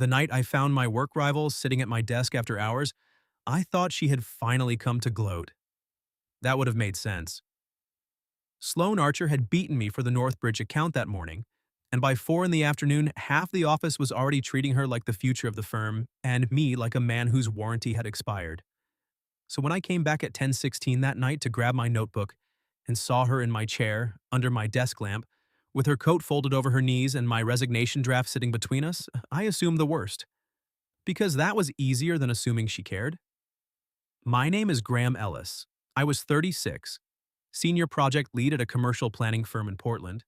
The night I found my work rival sitting at my desk after hours, I thought she had finally come to gloat. That would have made sense. Sloane Archer had beaten me for the Northbridge account that morning, and by 4 in the afternoon, half the office was already treating her like the future of the firm, and me like a man whose warranty had expired. So when I came back at 10:16 that night to grab my notebook and saw her in my chair, under my desk lamp, with her coat folded over her knees and my resignation draft sitting between us, I assumed the worst. Because that was easier than assuming she cared. My name is Graham Ellis. I was 36, senior project lead at a commercial planning firm in Portland,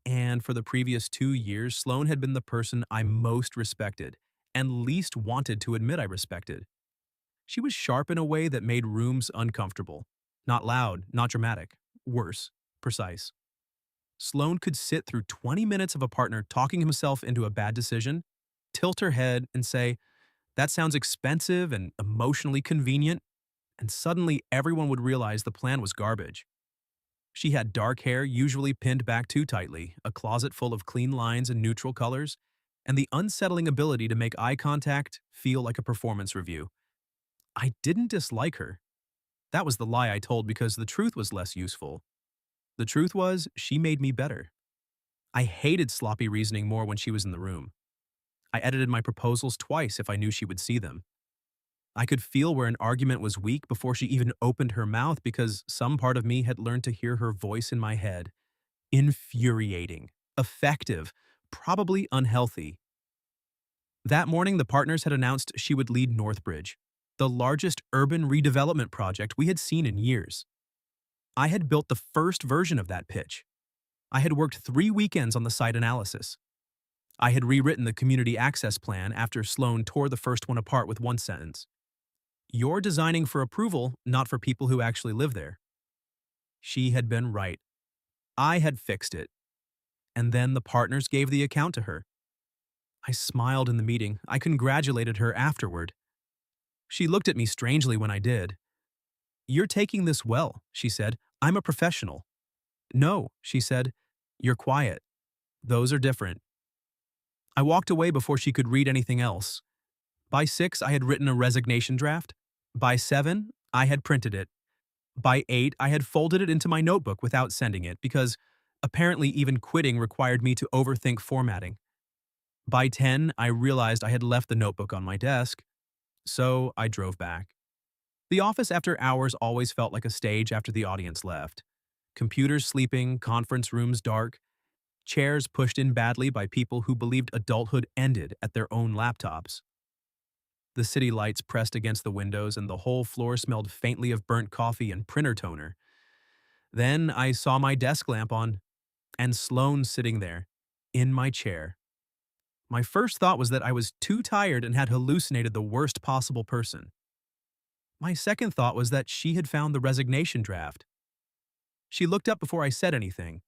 and for the previous 2 years, Sloane had been the person I most respected and least wanted to admit I respected. She was sharp in a way that made rooms uncomfortable. Not loud, not dramatic. Worse, precise. Sloane could sit through 20 minutes of a partner talking himself into a bad decision, tilt her head, and say, "That sounds expensive and emotionally convenient," and suddenly everyone would realize the plan was garbage. She had dark hair, usually pinned back too tightly, a closet full of clean lines and neutral colors, and the unsettling ability to make eye contact feel like a performance review. I didn't dislike her. That was the lie I told because the truth was less useful. The truth was, she made me better. I hated sloppy reasoning more when she was in the room. I edited my proposals twice if I knew she would see them. I could feel where an argument was weak before she even opened her mouth because some part of me had learned to hear her voice in my head. Infuriating, effective, probably unhealthy. That morning, the partners had announced she would lead Northbridge, the largest urban redevelopment project we had seen in years. I had built the first version of that pitch. I had worked 3 weekends on the site analysis. I had rewritten the community access plan after Sloane tore the first one apart with one sentence. "You're designing for approval, not for people who actually live there." She had been right. I had fixed it. And then the partners gave the account to her. I smiled in the meeting. I congratulated her afterward. She looked at me strangely when I did. "You're taking this well," she said. "I'm a professional." "No," she said. "You're quiet. Those are different." I walked away before she could read anything else. By 6, I had written a resignation draft. By 7, I had printed it. By 8, I had folded it into my notebook without sending it because apparently even quitting required me to overthink formatting. By 10, I realized I had left the notebook on my desk, so I drove back. The office after hours always felt like a stage after the audience left. Computers sleeping, conference rooms dark, chairs pushed in badly by people who believed adulthood ended at their own laptops. The city lights pressed against the windows and the whole floor smelled faintly of burnt coffee and printer toner. Then I saw my desk lamp on, and Sloane sitting there, in my chair. My first thought was that I was too tired and had hallucinated the worst possible person. My second thought was that she had found the resignation draft. She looked up before I said anything.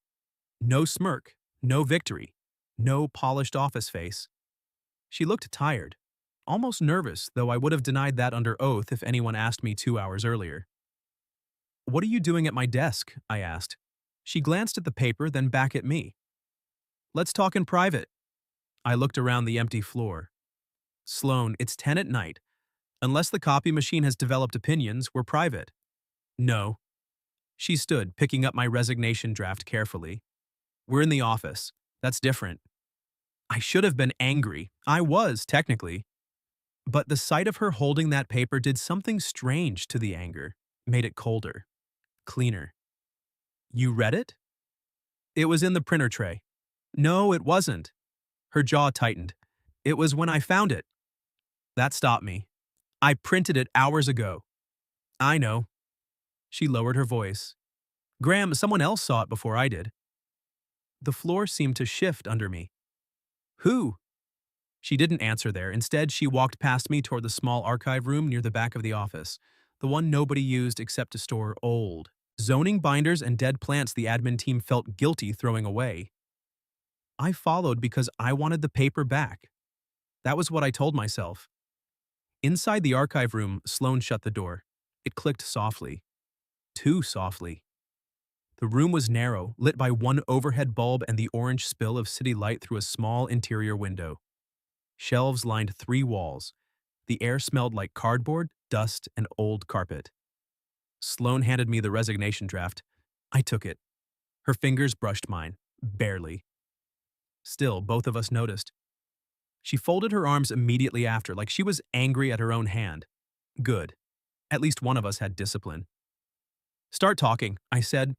No smirk, no victory, no polished office face. She looked tired, almost nervous, though I would have denied that under oath if anyone asked me 2 hours earlier. "What are you doing at my desk?" I asked. She glanced at the paper, then back at me. "Let's talk in private." I looked around the empty floor. "Sloane, it's 10 at night. Unless the copy machine has developed opinions, we're private." "No." She stood, picking up my resignation draft carefully. "We're in the office. That's different." I should have been angry. I was, technically. But the sight of her holding that paper did something strange to the anger, made it colder, cleaner. "You read it?" "It was in the printer tray." "No, it wasn't." Her jaw tightened. "It was when I found it." That stopped me. "I printed it hours ago." "I know." She lowered her voice. "Graham, someone else saw it before I did." The floor seemed to shift under me. "Who?" She didn't answer there. Instead, she walked past me toward the small archive room near the back of the office, the one nobody used except to store old zoning binders and dead plants the admin team felt guilty throwing away. I followed because I wanted the paper back. That was what I told myself. Inside the archive room, Sloane shut the door. It clicked softly. Too softly. The room was narrow, lit by one overhead bulb and the orange spill of city light through a small interior window. Shelves lined 3 walls. The air smelled like cardboard, dust, and old carpet. Sloane handed me the resignation draft. I took it. Her fingers brushed mine, barely. Still, both of us noticed. She folded her arms immediately after, like she was angry at her own hand. Good. At least one of us had discipline. Start talking, I said.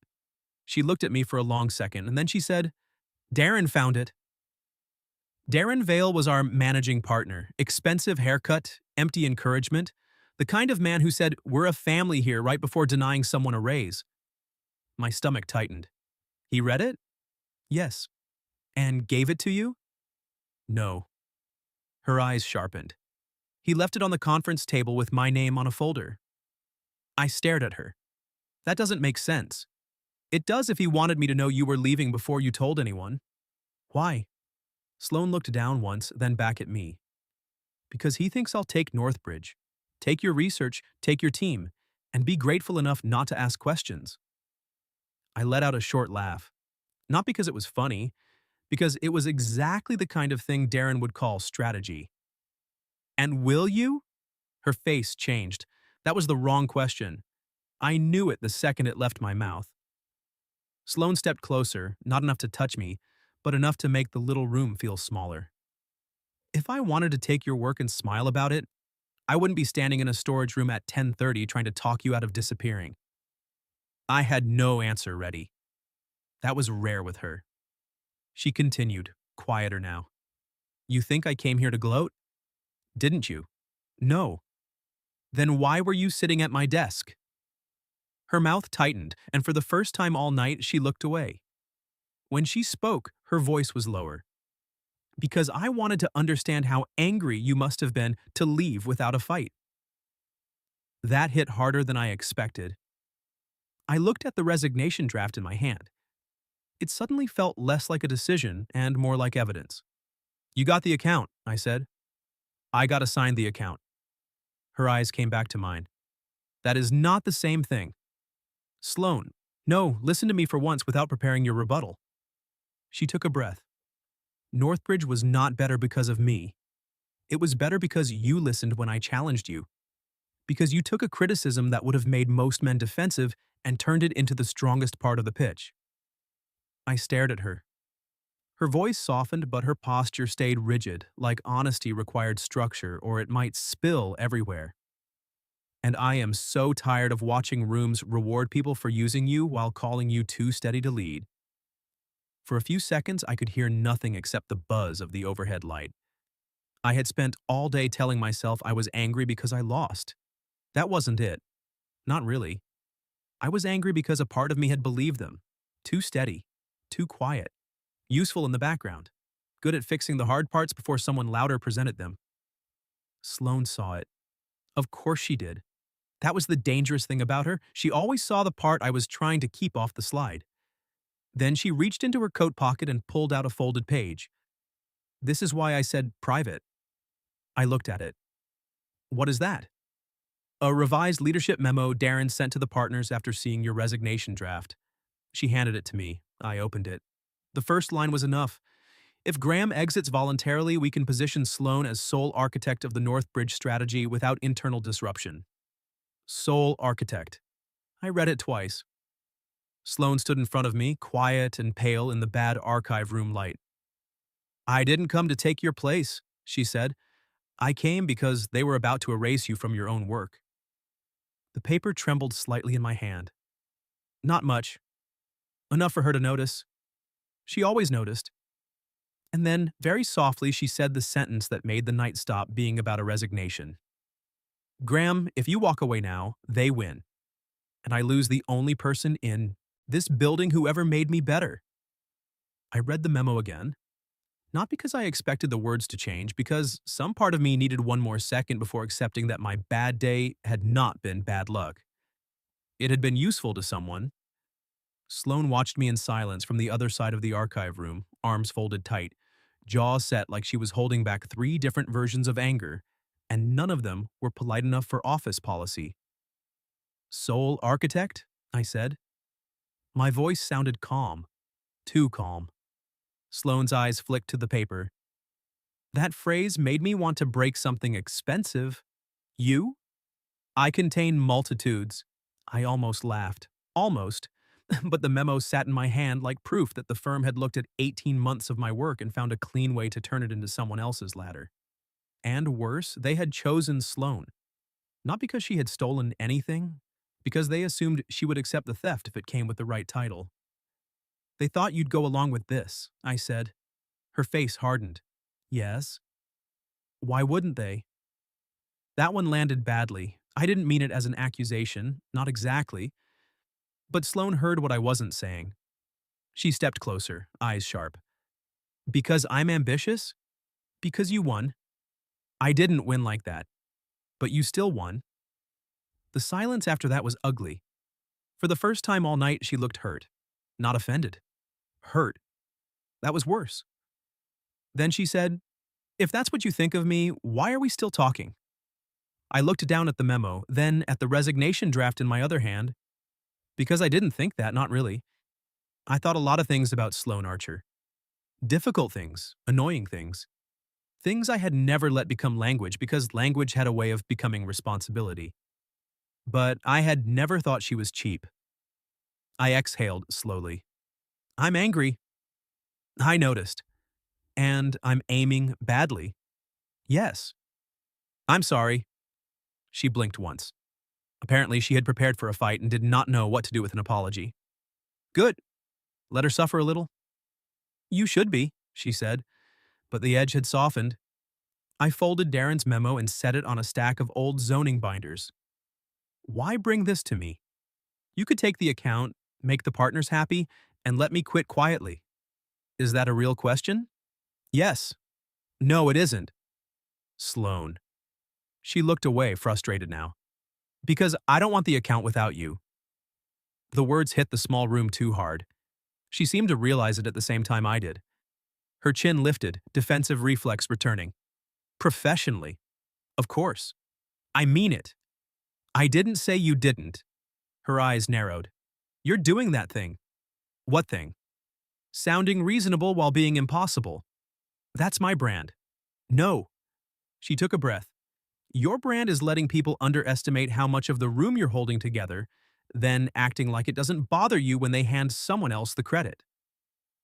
She looked at me for a long second, and then she said, Darren found it. Darren Vale was our managing partner. Expensive haircut, empty encouragement. The kind of man who said, we're a family here right before denying someone a raise. My stomach tightened. He read it? Yes. And gave it to you? No. Her eyes sharpened. He left it on the conference table with my name on a folder. I stared at her. That doesn't make sense. It does if he wanted me to know you were leaving before you told anyone. Why? Sloane looked down once, then back at me. Because he thinks I'll take Northbridge. Take your research, take your team, and be grateful enough not to ask questions. I let out a short laugh. Not because it was funny, because it was exactly the kind of thing Darren would call strategy. And will you? Her face changed. That was the wrong question. I knew it the second it left my mouth. Sloane stepped closer, not enough to touch me, but enough to make the little room feel smaller. If I wanted to take your work and smile about it, I wouldn't be standing in a storage room at 10:30 trying to talk you out of disappearing. I had no answer ready. That was rare with her. She continued, quieter now. You think I came here to gloat? Didn't you? No. Then why were you sitting at my desk? Her mouth tightened, and for the first time all night, she looked away. When she spoke, her voice was lower. Because I wanted to understand how angry you must have been to leave without a fight. That hit harder than I expected. I looked at the resignation draft in my hand. It suddenly felt less like a decision and more like evidence. You got the account, I said. I got assigned the account. Her eyes came back to mine. That is not the same thing. Sloane, no, listen to me for once without preparing your rebuttal. She took a breath. Northbridge was not better because of me. It was better because you listened when I challenged you. Because you took a criticism that would have made most men defensive and turned it into the strongest part of the pitch. I stared at her. Her voice softened, but her posture stayed rigid, like honesty required structure or it might spill everywhere. And I am so tired of watching rooms reward people for using you while calling you too steady to lead. For a few seconds, I could hear nothing except the buzz of the overhead light. I had spent all day telling myself I was angry because I lost. That wasn't it. Not really. I was angry because a part of me had believed them. Too steady. Too quiet. Useful in the background. Good at fixing the hard parts before someone louder presented them. Sloane saw it. Of course she did. That was the dangerous thing about her. She always saw the part I was trying to keep off the slide. Then she reached into her coat pocket and pulled out a folded page. This is why I said private. I looked at it. What is that? A revised leadership memo Darren sent to the partners after seeing your resignation draft. She handed it to me. I opened it. The first line was enough. If Graham exits voluntarily, we can position Sloane as sole architect of the Northbridge strategy without internal disruption. Sole architect. I read it twice. Sloane stood in front of me, quiet and pale in the bad archive room light. I didn't come to take your place, she said. I came because they were about to erase you from your own work. The paper trembled slightly in my hand. Not much. Enough for her to notice. She always noticed. And then, very softly, she said the sentence that made the night stop being about a resignation. Graham, if you walk away now, they win. And I lose the only person in this building who ever made me better. I read the memo again. Not because I expected the words to change, because some part of me needed one more second before accepting that my bad day had not been bad luck. It had been useful to someone. Sloane watched me in silence from the other side of the archive room, arms folded tight, jaw set like she was holding back 3 different versions of anger, and none of them were polite enough for office policy. Sole architect? I said. My voice sounded calm. Too calm. Sloane's eyes flicked to the paper. That phrase made me want to break something expensive. You? I contain multitudes. I almost laughed. Almost. But the memo sat in my hand like proof that the firm had looked at 18 months of my work and found a clean way to turn it into someone else's ladder. And worse, they had chosen Sloane. Not because she had stolen anything, because they assumed she would accept the theft if it came with the right title. They thought you'd go along with this, I said. Her face hardened. Yes. Why wouldn't they? That one landed badly. I didn't mean it as an accusation, not exactly. But Sloane heard what I wasn't saying. She stepped closer, eyes sharp. Because I'm ambitious? Because you won. I didn't win like that. But you still won. The silence after that was ugly. For the first time all night, she looked hurt. Not offended. Hurt. That was worse. Then she said, if that's what you think of me, why are we still talking? I looked down at the memo, then at the resignation draft in my other hand. Because I didn't think that, not really. I thought a lot of things about Sloane Archer. Difficult things, annoying things. Things I had never let become language because language had a way of becoming responsibility. But I had never thought she was cheap. I exhaled slowly. I'm angry. I noticed. And I'm aiming badly. Yes. I'm sorry. She blinked once. Apparently, she had prepared for a fight and did not know what to do with an apology. Good. Let her suffer a little. You should be, she said, but the edge had softened. I folded Darren's memo and set it on a stack of old zoning binders. Why bring this to me? You could take the account, make the partners happy, and let me quit quietly. Is that a real question? Yes. No, it isn't. Sloane. She looked away, frustrated now. Because I don't want the account without you. The words hit the small room too hard. She seemed to realize it at the same time I did. Her chin lifted, defensive reflex returning. Professionally. Of course. I mean it. I didn't say you didn't. Her eyes narrowed. You're doing that thing. What thing? Sounding reasonable while being impossible. That's my brand. No. She took a breath. Your brand is letting people underestimate how much of the room you're holding together, then acting like it doesn't bother you when they hand someone else the credit.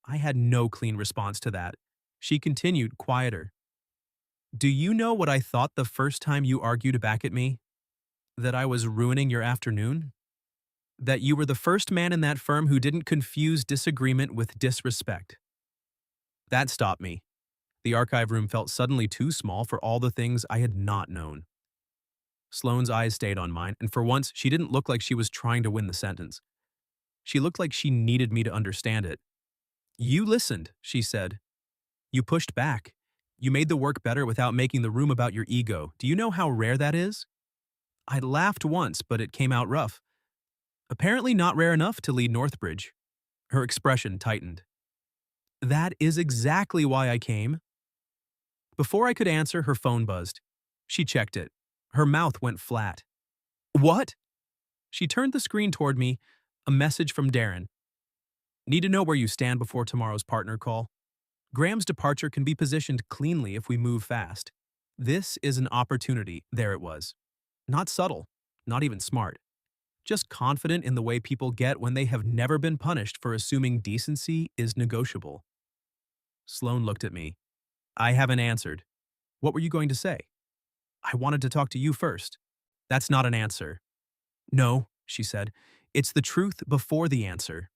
I had no clean response to that. She continued, quieter. Do you know what I thought the first time you argued back at me? That I was ruining your afternoon? That you were the first man in that firm who didn't confuse disagreement with disrespect. That stopped me. The archive room felt suddenly too small for all the things I had not known. Sloane's eyes stayed on mine, and for once, she didn't look like she was trying to win the sentence. She looked like she needed me to understand it. You listened, she said. You pushed back. You made the work better without making the room about your ego. Do you know how rare that is? I laughed once, but it came out rough. Apparently not rare enough to lead Northbridge. Her expression tightened. That is exactly why I came. Before I could answer, her phone buzzed. She checked it. Her mouth went flat. What? She turned the screen toward me, a message from Darren. Need to know where you stand before tomorrow's partner call. Graham's departure can be positioned cleanly if we move fast. This is an opportunity, there it was. Not subtle, not even smart. Just confident in the way people get when they have never been punished for assuming decency is negotiable. Sloane looked at me. I haven't answered. What were you going to say? I wanted to talk to you first. That's not an answer. No, she said. It's the truth before the answer.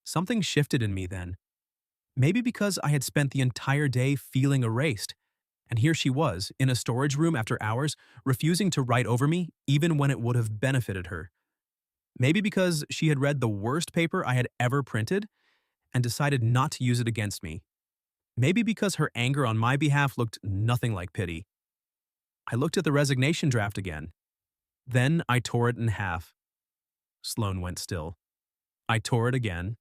Something shifted in me then. Maybe because I had spent the entire day feeling erased. And here she was, in a storage room after hours, refusing to write over me, even when it would have benefited her. Maybe because she had read the worst paper I had ever printed and decided not to use it against me. Maybe because her anger on my behalf looked nothing like pity. I looked at the resignation draft again. Then I tore it in half. Sloane went still. I tore it again.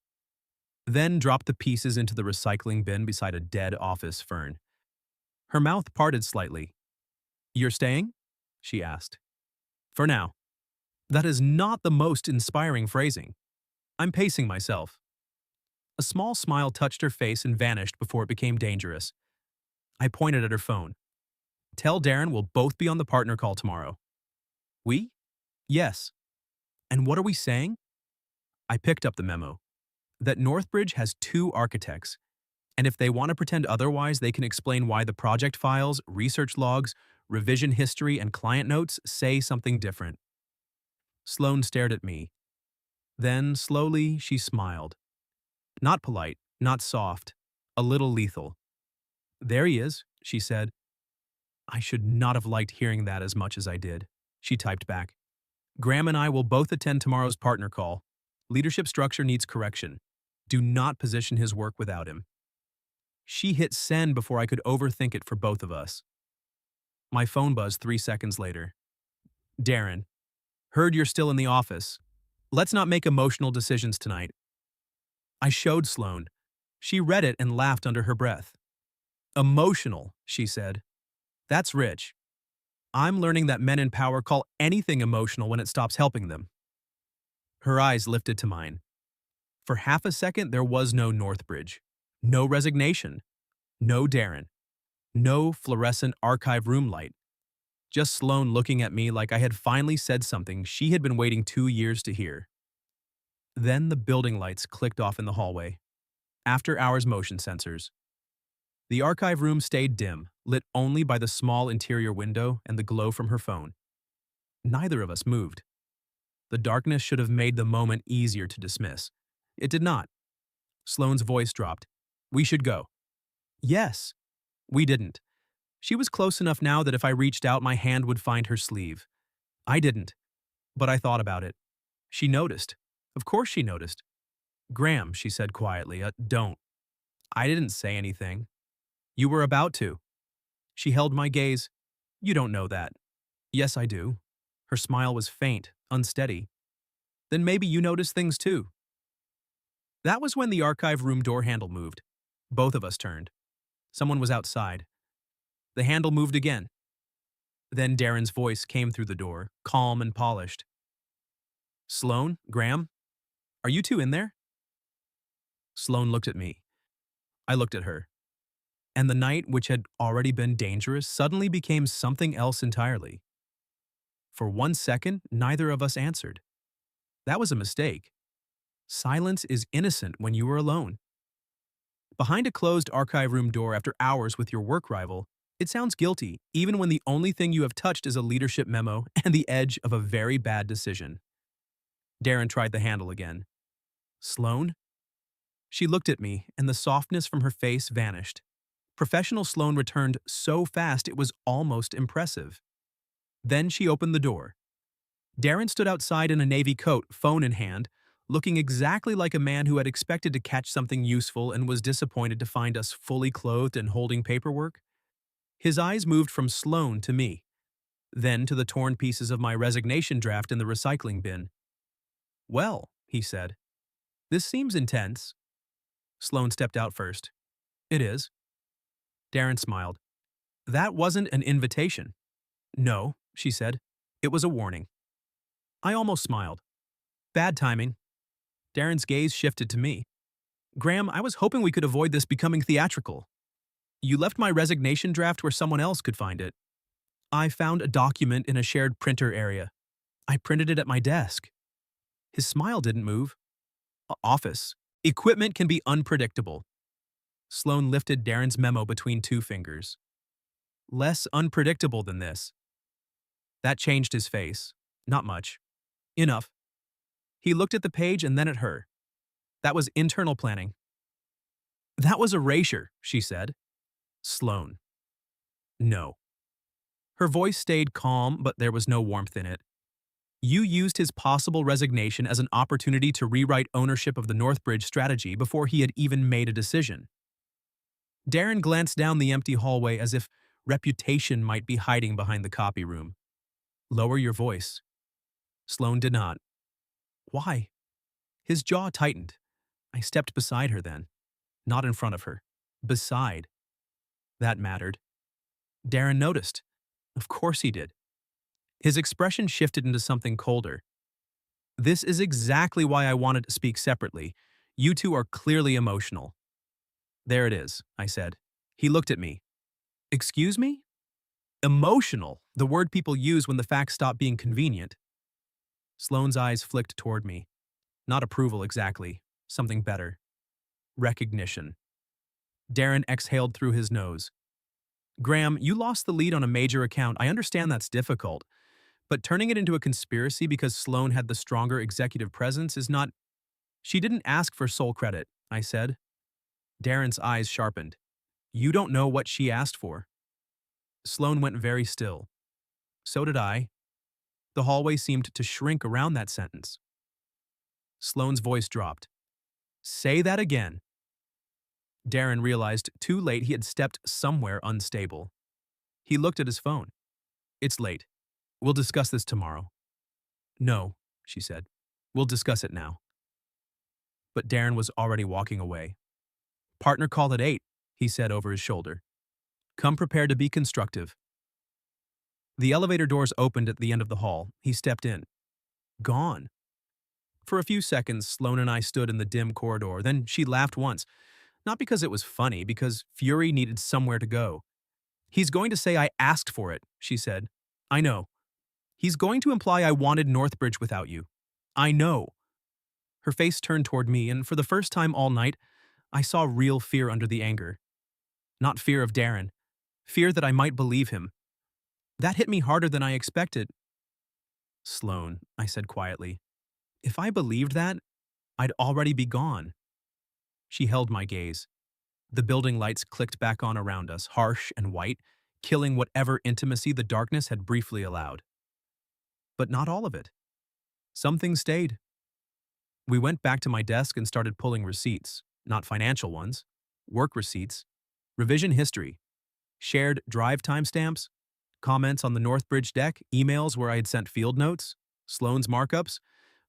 Then dropped the pieces into the recycling bin beside a dead office fern. Her mouth parted slightly. You're staying? She asked. For now. That is not the most inspiring phrasing. I'm pacing myself. A small smile touched her face and vanished before it became dangerous. I pointed at her phone. Tell Darren we'll both be on the partner call tomorrow. We? Yes. And what are we saying? I picked up the memo. That Northbridge has two architects, and if they want to pretend otherwise, they can explain why the project files, research logs, revision history, and client notes say something different. Sloane stared at me. Then, slowly, she smiled. Not polite, not soft, a little lethal. There he is, she said. I should not have liked hearing that as much as I did. She typed back. Graham and I will both attend tomorrow's partner call. Leadership structure needs correction. Do not position his work without him. She hit send before I could overthink it for both of us. My phone buzzed 3 seconds later. Darren, heard you're still in the office. Let's not make emotional decisions tonight. I showed Sloane. She read it and laughed under her breath. Emotional, she said. That's rich. I'm learning that men in power call anything emotional when it stops helping them. Her eyes lifted to mine. For half a second, there was no Northbridge, no resignation, no Darren, no fluorescent archive room light. Just Sloane looking at me like I had finally said something she had been waiting 2 years to hear. Then the building lights clicked off in the hallway. After-hours motion sensors. The archive room stayed dim, lit only by the small interior window and the glow from her phone. Neither of us moved. The darkness should have made the moment easier to dismiss. It did not. Sloane's voice dropped. We should go. Yes. We didn't. She was close enough now that if I reached out, my hand would find her sleeve. I didn't. But I thought about it. She noticed. Of course she noticed. Graham, she said quietly, don't. I didn't say anything. You were about to. She held my gaze. You don't know that. Yes, I do. Her smile was faint, unsteady. Then maybe you noticed things too. That was when the archive room door handle moved. Both of us turned. Someone was outside. The handle moved again. Then Darren's voice came through the door, calm and polished. Sloane, Graham, are you two in there? Sloane looked at me. I looked at her. And the night, which had already been dangerous, suddenly became something else entirely. For 1 second, neither of us answered. That was a mistake. Silence is innocent when you are alone. Behind a closed archive room door after hours with your work rival, it sounds guilty, even when the only thing you have touched is a leadership memo and the edge of a very bad decision. Darren tried the handle again. Sloane? She looked at me, and the softness from her face vanished. Professional Sloane returned so fast it was almost impressive. Then she opened the door. Darren stood outside in a navy coat, phone in hand, looking exactly like a man who had expected to catch something useful and was disappointed to find us fully clothed and holding paperwork. His eyes moved from Sloane to me, then to the torn pieces of my resignation draft in the recycling bin. Well, he said, this seems intense. Sloane stepped out first. It is. Darren smiled. That wasn't an invitation. No, she said. It was a warning. I almost smiled. Bad timing. Darren's gaze shifted to me. Graham, I was hoping we could avoid this becoming theatrical. You left my resignation draft where someone else could find it. I found a document in a shared printer area. I printed it at my desk. His smile didn't move. Office. Equipment can be unpredictable. Sloane lifted Darren's memo between 2 fingers. Less unpredictable than this. That changed his face. Not much. Enough. He looked at the page and then at her. That was internal planning. That was erasure, she said. Sloane. No. Her voice stayed calm, but there was no warmth in it. You used his possible resignation as an opportunity to rewrite ownership of the Northbridge strategy before he had even made a decision. Darren glanced down the empty hallway as if reputation might be hiding behind the copy room. Lower your voice. Sloane did not. Why? His jaw tightened. I stepped beside her then. Not in front of her. Beside. That mattered. Darren noticed. Of course he did. His expression shifted into something colder. This is exactly why I wanted to speak separately. You two are clearly emotional. There it is, I said. He looked at me. Excuse me? Emotional, the word people use when the facts stop being convenient. Sloane's eyes flicked toward me. Not approval exactly. Something better. Recognition. Darren exhaled through his nose. Graham, you lost the lead on a major account. I understand that's difficult. But turning it into a conspiracy because Sloane had the stronger executive presence is not. She didn't ask for sole credit, I said. Darren's eyes sharpened. You don't know what she asked for. Sloane went very still. So did I. The hallway seemed to shrink around that sentence. Sloane's voice dropped. Say that again. Darren realized too late he had stepped somewhere unstable. He looked at his phone. It's late. We'll discuss this tomorrow. No, she said. We'll discuss it now. But Darren was already walking away. Partner call at 8, he said over his shoulder. Come prepared to be constructive. The elevator doors opened at the end of the hall. He stepped in. Gone. For a few seconds, Sloane and I stood in the dim corridor. Then she laughed once. Not because it was funny, because Fury needed somewhere to go. He's going to say I asked for it, she said. I know. He's going to imply I wanted Northbridge without you. I know. Her face turned toward me, and for the first time all night, I saw real fear under the anger. Not fear of Darren. Fear that I might believe him. That hit me harder than I expected. Sloane, I said quietly. If I believed that, I'd already be gone. She held my gaze. The building lights clicked back on around us, harsh and white, killing whatever intimacy the darkness had briefly allowed. But not all of it. Some things stayed. We went back to my desk and started pulling receipts, not financial ones, work receipts, revision history, shared drive timestamps, comments on the Northbridge deck, emails where I had sent field notes, Sloane's markups,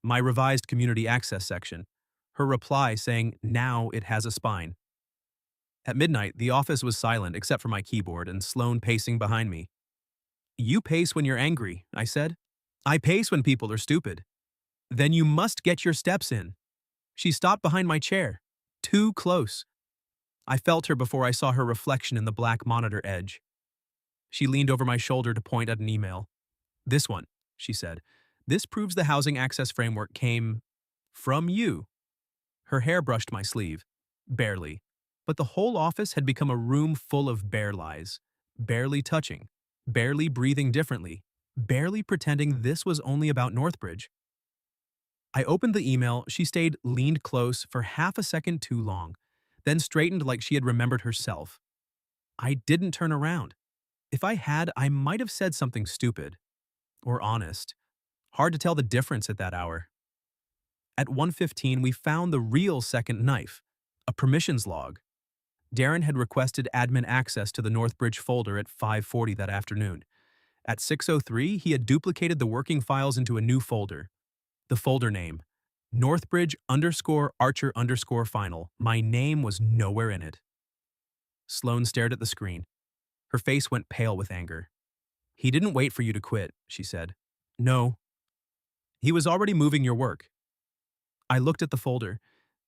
my revised community access section, her reply saying, now it has a spine. At midnight, the office was silent except for my keyboard and Sloane pacing behind me. You pace when you're angry, I said. I pace when people are stupid. Then you must get your steps in. She stopped behind my chair. Too close. I felt her before I saw her reflection in the black monitor edge. She leaned over my shoulder to point at an email. This one, she said. This proves the housing access framework came from you. Her hair brushed my sleeve. Barely. But the whole office had become a room full of bare lies. Barely touching. Barely breathing differently. Barely pretending this was only about Northbridge. I opened the email. She stayed leaned close for half a second too long, then straightened like she had remembered herself. I didn't turn around. If I had, I might have said something stupid. Or honest. Hard to tell the difference at that hour. At 1:15, we found the real second knife, a permissions log. Darren had requested admin access to the Northbridge folder at 5:40 that afternoon. At 6:03, he had duplicated the working files into a new folder. The folder name, Northbridge_Archer_final. My name was nowhere in it. Sloane stared at the screen. Her face went pale with anger. He didn't wait for you to quit, she said. No. He was already moving your work. I looked at the folder,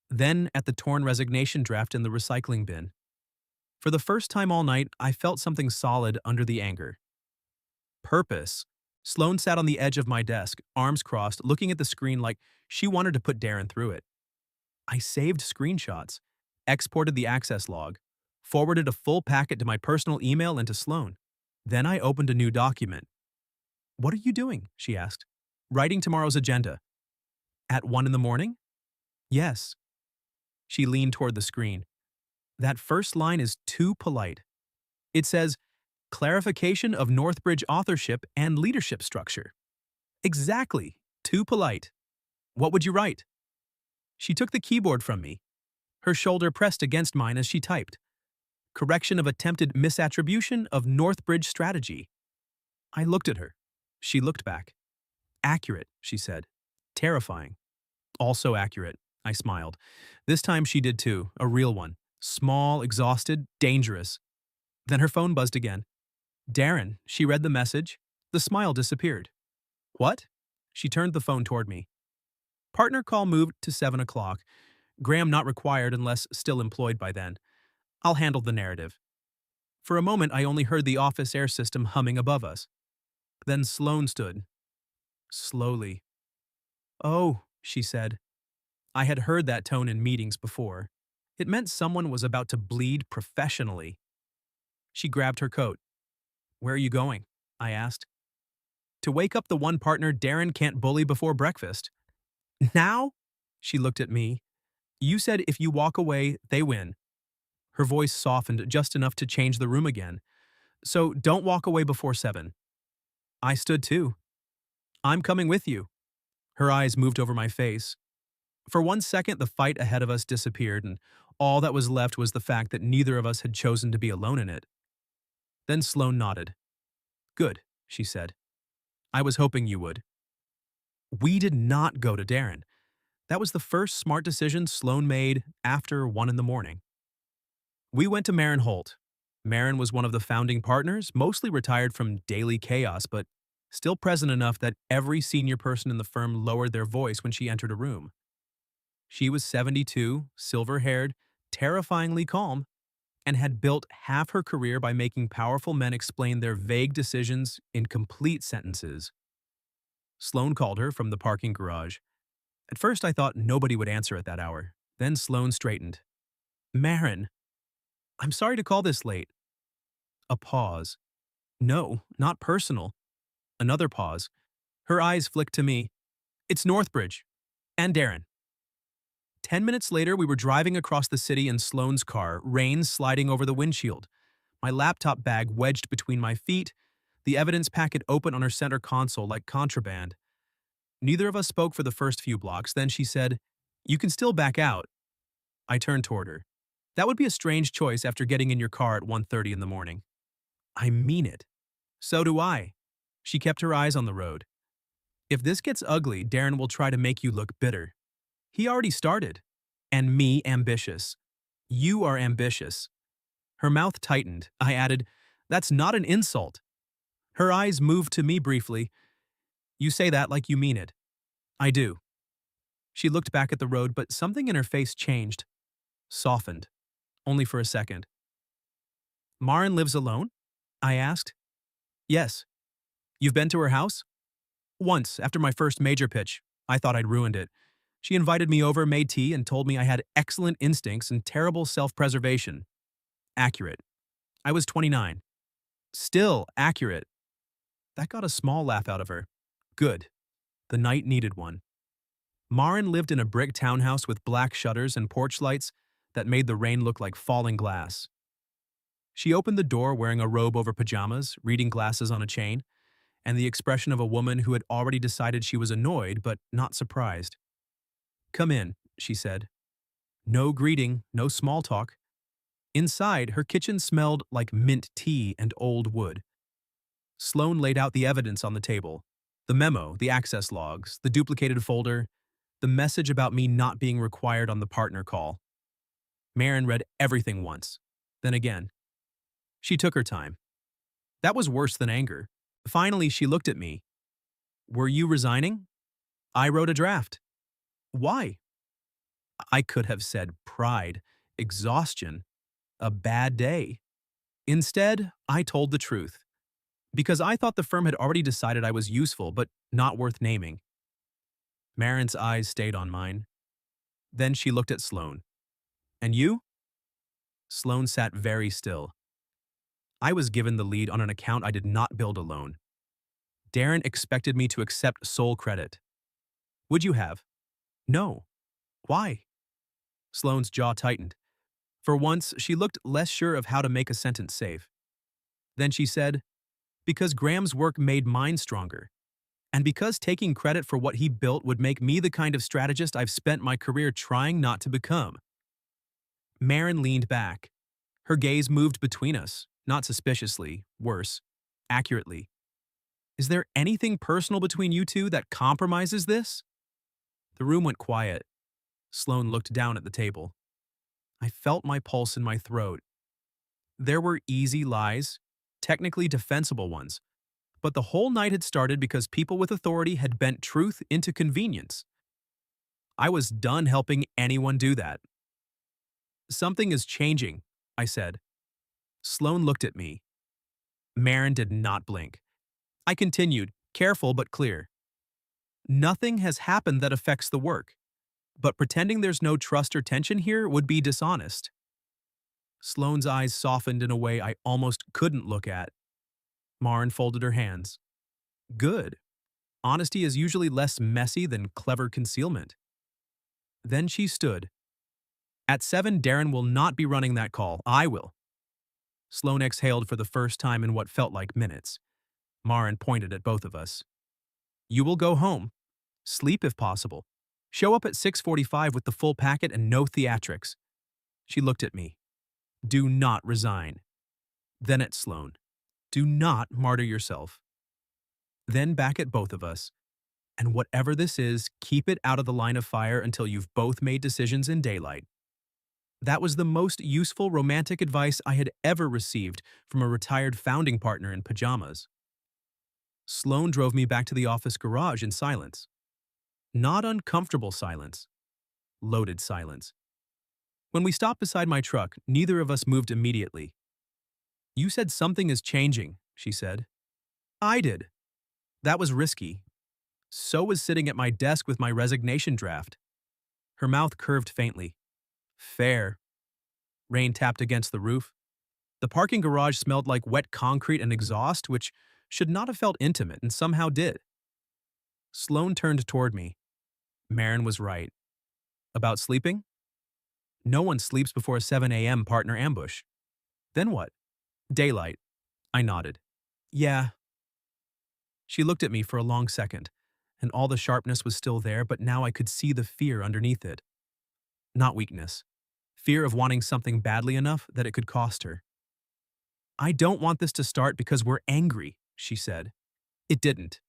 then at the torn resignation draft in the recycling bin. For the first time all night, I felt something solid under the anger. Purpose. Sloane sat on the edge of my desk, arms crossed, looking at the screen like she wanted to put Darren through it. I saved screenshots, exported the access log, forwarded a full packet to my personal email and to Sloane. Then I opened a new document. What are you doing? She asked. Writing tomorrow's agenda. At 1 in the morning? Yes. She leaned toward the screen. That first line is too polite. It says, clarification of Northbridge authorship and leadership structure. Exactly. Too polite. What would you write? She took the keyboard from me. Her shoulder pressed against mine as she typed. Correction of attempted misattribution of Northbridge strategy. I looked at her. She looked back. Accurate, she said. Terrifying. Also accurate, I smiled. This time she did too, a real one. Small, exhausted, dangerous. Then her phone buzzed again. Darren, she read the message. The smile disappeared. What? She turned the phone toward me. Partner call moved to 7 o'clock. Graham not required unless still employed by then. I'll handle the narrative. For a moment, I only heard the office air system humming above us. Then Sloane stood, slowly. "Oh," she said. I had heard that tone in meetings before. It meant someone was about to bleed professionally. She grabbed her coat. "Where are you going?" I asked. "To wake up the one partner Darren can't bully before breakfast." "Now?" She looked at me. "You said if you walk away, they win." Her voice softened just enough to change the room again. "So don't walk away before 7." I stood too. "I'm coming with you." Her eyes moved over my face. For 1 second, the fight ahead of us disappeared, and all that was left was the fact that neither of us had chosen to be alone in it. Then Sloane nodded. "Good," she said. "I was hoping you would." We did not go to Darren. That was the first smart decision Sloane made after 1 in the morning. We went to Marin Holt. Marin was one of the founding partners, mostly retired from daily chaos, but still present enough that every senior person in the firm lowered their voice when she entered a room. She was 72, silver-haired, terrifyingly calm, and had built half her career by making powerful men explain their vague decisions in complete sentences. Sloane called her from the parking garage. At first I thought nobody would answer at that hour. Then Sloane straightened. "Marin, I'm sorry to call this late." A pause. "No, not personal." Another pause. Her eyes flicked to me. "It's Northbridge. And Darren." 10 minutes later, we were driving across the city in Sloane's car, rain sliding over the windshield. My laptop bag wedged between my feet, the evidence packet open on her center console like contraband. Neither of us spoke for the first few blocks. Then she said, "You can still back out." I turned toward her. "That would be a strange choice after getting in your car at 1:30 in the morning." "I mean it." "So do I." She kept her eyes on the road. "If this gets ugly, Darren will try to make you look bitter. He already started. And me ambitious. You are ambitious." Her mouth tightened. I added, "That's not an insult." Her eyes moved to me briefly. "You say that like you mean it." "I do." She looked back at the road, but something in her face changed. Softened. Only for a second. "Marin lives alone?" I asked. "Yes." "You've been to her house?" "Once, after my first major pitch. I thought I'd ruined it. She invited me over, made tea, and told me I had excellent instincts and terrible self-preservation. Accurate. I was 29. Still accurate." That got a small laugh out of her. Good. The night needed one. Marin lived in a brick townhouse with black shutters and porch lights that made the rain look like falling glass. She opened the door wearing a robe over pajamas, reading glasses on a chain, and the expression of a woman who had already decided she was annoyed but not surprised. "Come in," she said. No greeting, no small talk. Inside, her kitchen smelled like mint tea and old wood. Sloane laid out the evidence on the table. The memo, the access logs, the duplicated folder, the message about me not being required on the partner call. Marin read everything once, then again. She took her time. That was worse than anger. Finally, she looked at me. "Were you resigning?" "I wrote a draft." "Why?" I could have said pride, exhaustion, a bad day. Instead, I told the truth. Because I thought the firm had already decided I was useful but not worth naming. Marin's eyes stayed on mine. Then she looked at Sloane. "And you?" Sloane sat very still. I was given the lead on an account I did not build alone. Darren expected me to accept sole credit. "Would you have?" "No." "Why?" Sloane's jaw tightened. For once, she looked less sure of how to make a sentence safe. Then she said, "Because Graham's work made mine stronger. And because taking credit for what he built would make me the kind of strategist I've spent my career trying not to become." Marin leaned back. Her gaze moved between us, not suspiciously, worse, accurately. "Is there anything personal between you two that compromises this?" The room went quiet. Sloane looked down at the table. I felt my pulse in my throat. There were easy lies, technically defensible ones, but the whole night had started because people with authority had bent truth into convenience. I was done helping anyone do that. "Something is changing," I said. Sloane looked at me. Marin did not blink. I continued, careful but clear. Nothing has happened that affects the work, but pretending there's no trust or tension here would be dishonest. Sloane's eyes softened in a way I almost couldn't look at. Marin folded her hands. Good. Honesty is usually less messy than clever concealment. Then she stood. At 7, Darren will not be running that call. I will. Sloane exhaled for the first time in what felt like minutes. Marin pointed at both of us. You will go home. Sleep if possible. Show up at 6:45 with the full packet and no theatrics. She looked at me. Do not resign. Then at Sloane. Do not martyr yourself. Then back at both of us. And whatever this is, keep it out of the line of fire until you've both made decisions in daylight. That was the most useful romantic advice I had ever received from a retired founding partner in pajamas. Sloane drove me back to the office garage in silence. Not uncomfortable silence. Loaded silence. When we stopped beside my truck, neither of us moved immediately. You said something is changing, she said. I did. That was risky. So was sitting at my desk with my resignation draft. Her mouth curved faintly. Fair. Rain tapped against the roof. The parking garage smelled like wet concrete and exhaust, which should not have felt intimate and somehow did. Sloane turned toward me. Marin was right. About sleeping? No one sleeps before a 7 a.m. partner ambush. Then what? Daylight. I nodded. Yeah. She looked at me for a long second, and all the sharpness was still there, but now I could see the fear underneath it. Not weakness. Fear of wanting something badly enough that it could cost her. I don't want this to start because we're angry, she said. It didn't.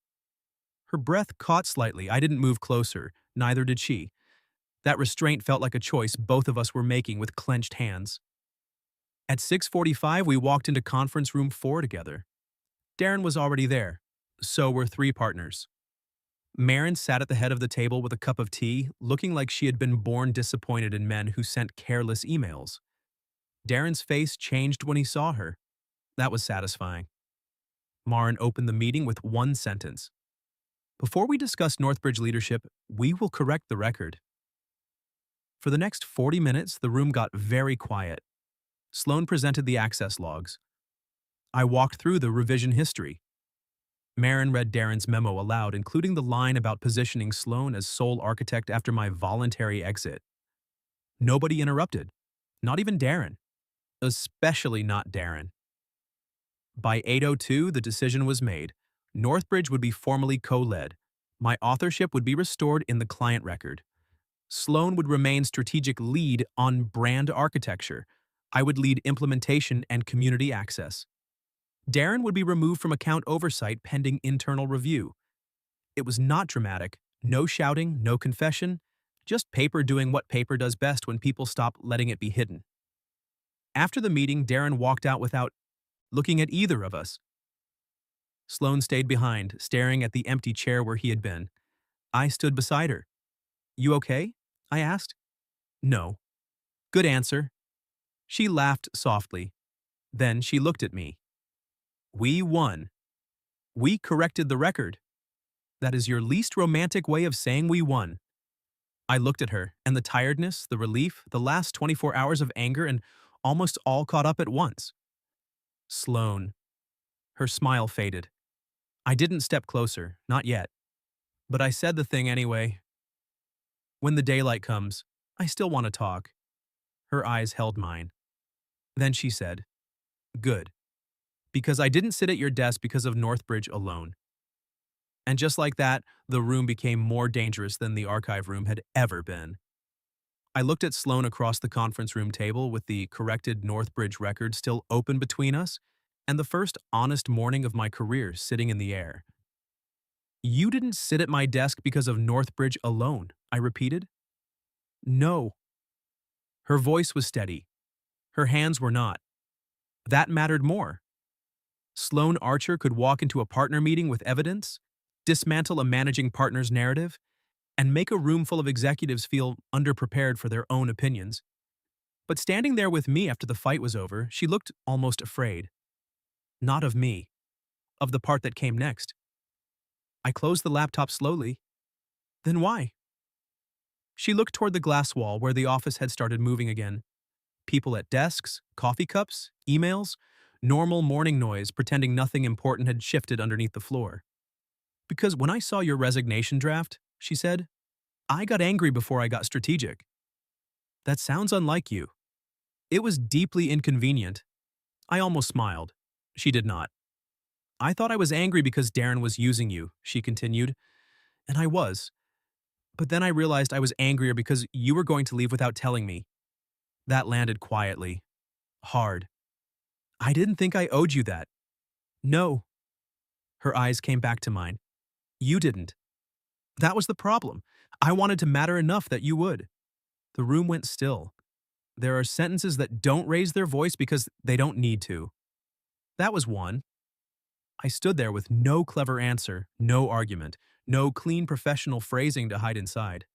Her breath caught slightly. I didn't move closer, neither did she. That restraint felt like a choice both of us were making with clenched hands. At 6:45, we walked into conference room 4 together. Darren was already there. So were 3 partners. Marin sat at the head of the table with a cup of tea, looking like she had been born disappointed in men who sent careless emails. Darren's face changed when he saw her. That was satisfying. Marin opened the meeting with one sentence. Before we discuss Northbridge leadership, we will correct the record. For the next 40 minutes, the room got very quiet. Sloane presented the access logs. I walked through the revision history. Marin read Darren's memo aloud, including the line about positioning Sloane as sole architect after my voluntary exit. Nobody interrupted. Not even Darren. Especially not Darren. By 8:02, the decision was made. Northbridge would be formally co-led. My authorship would be restored in the client record. Sloane would remain strategic lead on brand architecture. I would lead implementation and community access. Darren would be removed from account oversight pending internal review. It was not dramatic, no shouting, no confession, just paper doing what paper does best when people stop letting it be hidden. After the meeting, Darren walked out without looking at either of us. Sloane stayed behind, staring at the empty chair where he had been. I stood beside her. You okay? I asked. No. Good answer. She laughed softly. Then she looked at me. We won. We corrected the record. That is your least romantic way of saying we won. I looked at her, and the tiredness, the relief, the last 24 hours of anger, and almost all caught up at once. Sloane. Her smile faded. I didn't step closer, not yet. But I said the thing anyway. When the daylight comes, I still want to talk. Her eyes held mine. Then she said, Good. Because I didn't sit at your desk because of Northbridge alone. And just like that, the room became more dangerous than the archive room had ever been. I looked at Sloane across the conference room table with the corrected Northbridge record still open between us, and the first honest morning of my career sitting in the air. You didn't sit at my desk because of Northbridge alone, I repeated. No. Her voice was steady. Her hands were not. That mattered more. Sloane Archer could walk into a partner meeting with evidence, dismantle a managing partner's narrative, and make a room full of executives feel underprepared for their own opinions. But standing there with me after the fight was over, she looked almost afraid. Not of me, of the part that came next. I closed the laptop slowly. Then why? She looked toward the glass wall where the office had started moving again. People at desks, coffee cups, emails, normal morning noise pretending nothing important had shifted underneath the floor. Because when I saw your resignation draft, she said, I got angry before I got strategic. That sounds unlike you. It was deeply inconvenient. I almost smiled. She did not. I thought I was angry because Darren was using you, she continued, and I was. But then I realized I was angrier because you were going to leave without telling me. That landed quietly. Hard. I didn't think I owed you that. No. Her eyes came back to mine. You didn't. That was the problem. I wanted to matter enough that you would. The room went still. There are sentences that don't raise their voice because they don't need to. That was one. I stood there with no clever answer, no argument, no clean professional phrasing to hide inside.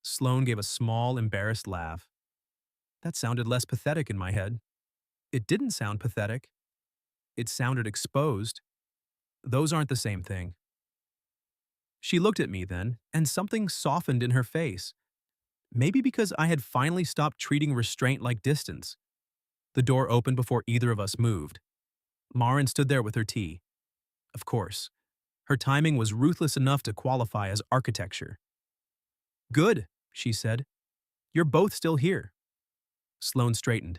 Sloane gave a small, embarrassed laugh. That sounded less pathetic in my head. It didn't sound pathetic. It sounded exposed. Those aren't the same thing. She looked at me then, and something softened in her face. Maybe because I had finally stopped treating restraint like distance. The door opened before either of us moved. Maren stood there with her tea. Of course. Her timing was ruthless enough to qualify as architecture. Good, she said. You're both still here. Sloane straightened.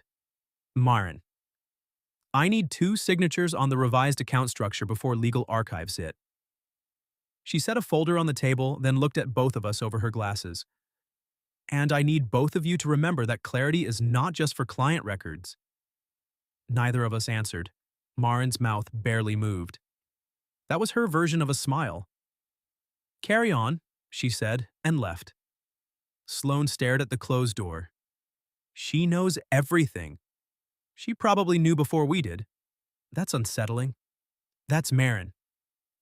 Maren. I need 2 signatures on the revised account structure before legal archives hit. She set a folder on the table, then looked at both of us over her glasses. And I need both of you to remember that clarity is not just for client records. Neither of us answered. Maren's mouth barely moved. That was her version of a smile. Carry on, she said, and left. Sloane stared at the closed door. She knows everything. She probably knew before we did. That's unsettling. That's Maren.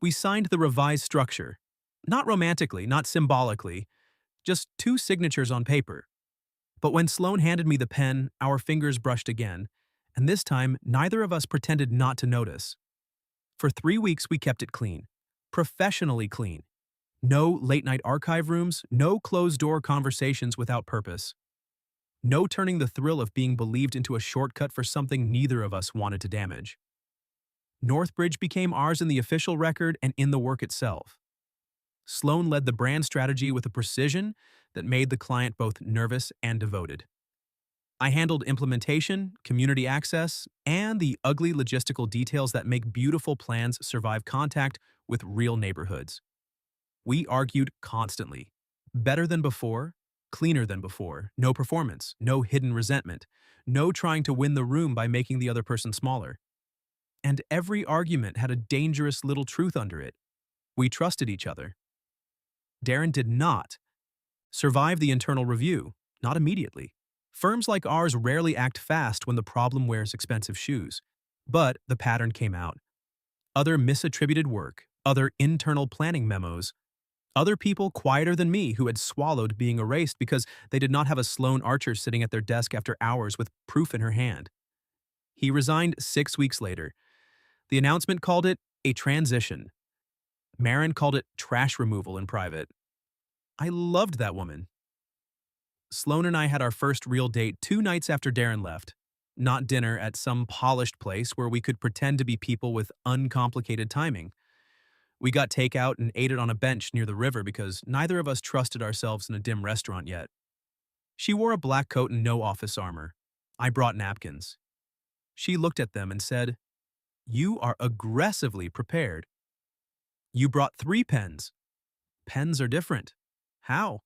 We signed the revised structure. Not romantically, not symbolically, just 2 signatures on paper. But when Sloane handed me the pen, our fingers brushed again, and this time neither of us pretended not to notice. For 3 weeks we kept it clean. Professionally clean. No late-night archive rooms, no closed-door conversations without purpose. No turning the thrill of being believed into a shortcut for something neither of us wanted to damage. Northbridge became ours in the official record and in the work itself. Sloane led the brand strategy with a precision that made the client both nervous and devoted. I handled implementation, community access, and the ugly logistical details that make beautiful plans survive contact with real neighborhoods. We argued constantly. Better than before, cleaner than before, no performance, no hidden resentment, no trying to win the room by making the other person smaller. And every argument had a dangerous little truth under it. We trusted each other. Darren did not survive the internal review, not immediately. Firms like ours rarely act fast when the problem wears expensive shoes. But the pattern came out. Other misattributed work, other internal planning memos, other people quieter than me who had swallowed being erased because they did not have a Sloane Archer sitting at their desk after hours with proof in her hand. He resigned 6 weeks later. The announcement called it a transition. Maren called it trash removal in private. I loved that woman. Sloane and I had our first real date 2 nights after Darren left. Not dinner at some polished place where we could pretend to be people with uncomplicated timing. We got takeout and ate it on a bench near the river because neither of us trusted ourselves in a dim restaurant yet. She wore a black coat and no office armor. I brought napkins. She looked at them and said, "You are aggressively prepared. You brought 3 pens. Pens are different. How?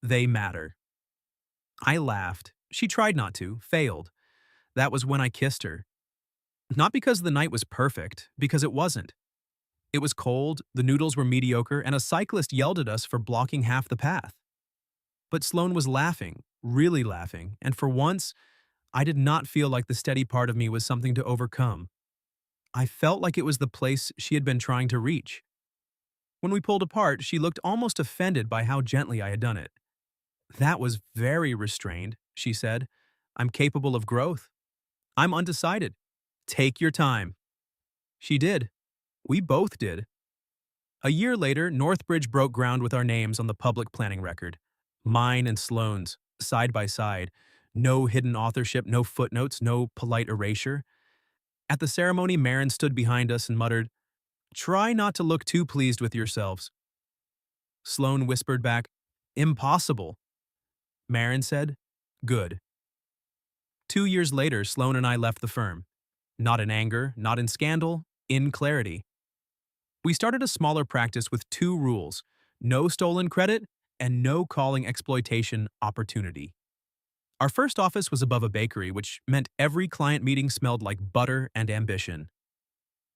They matter." I laughed. She tried not to, failed. That was when I kissed her. Not because the night was perfect, because it wasn't. It was cold, the noodles were mediocre, and a cyclist yelled at us for blocking half the path. But Sloane was laughing, really laughing, and for once, I did not feel like the steady part of me was something to overcome. I felt like it was the place she had been trying to reach. When we pulled apart, she looked almost offended by how gently I had done it. "That was very restrained," she said. I'm capable of growth. I'm undecided. Take your time. She did. We both did. A year later, Northbridge broke ground with our names on the public planning record. Mine and Sloane's, side by side. No hidden authorship, no footnotes, no polite erasure. At the ceremony, Marin stood behind us and muttered, "Try not to look too pleased with yourselves." Sloane whispered back, "Impossible." Marin said, "Good." 2 years later, Sloane and I left the firm. Not in anger, not in scandal, in clarity. We started a smaller practice with two rules: no stolen credit and no calling exploitation opportunity. Our first office was above a bakery, which meant every client meeting smelled like butter and ambition.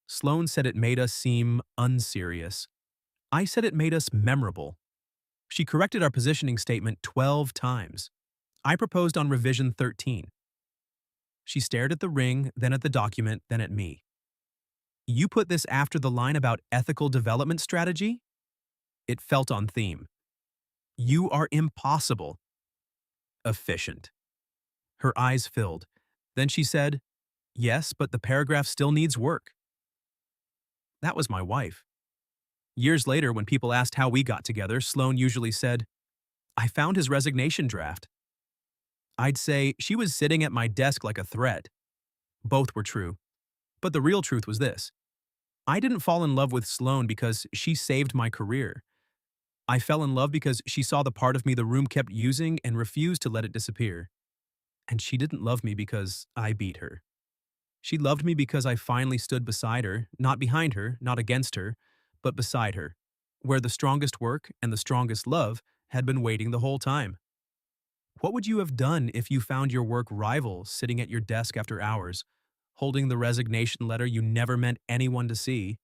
Sloane said it made us seem unserious. I said it made us memorable. She corrected our positioning statement 12 times. I proposed on revision 13. She stared at the ring, then at the document, then at me. "You put this after the line about ethical development strategy?" It felt on theme. "You are impossible." Efficient. Her eyes filled. Then she said, "Yes, but the paragraph still needs work." That was my wife. Years later, when people asked how we got together, Sloane usually said, "I found his resignation draft." I'd say, "She was sitting at my desk like a threat." Both were true. But the real truth was this: I didn't fall in love with Sloane because she saved my career. I fell in love because she saw the part of me the room kept using and refused to let it disappear. And she didn't love me because I beat her. She loved me because I finally stood beside her, not behind her, not against her, but beside her, where the strongest work and the strongest love had been waiting the whole time. What would you have done if you found your work rival sitting at your desk after hours, holding the resignation letter you never meant anyone to see?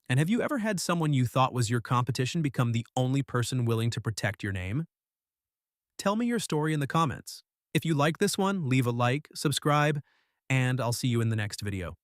And have you ever had someone you thought was your competition become the only person willing to protect your name? Tell me your story in the comments. If you like this one, leave a like, subscribe, and I'll see you in the next video.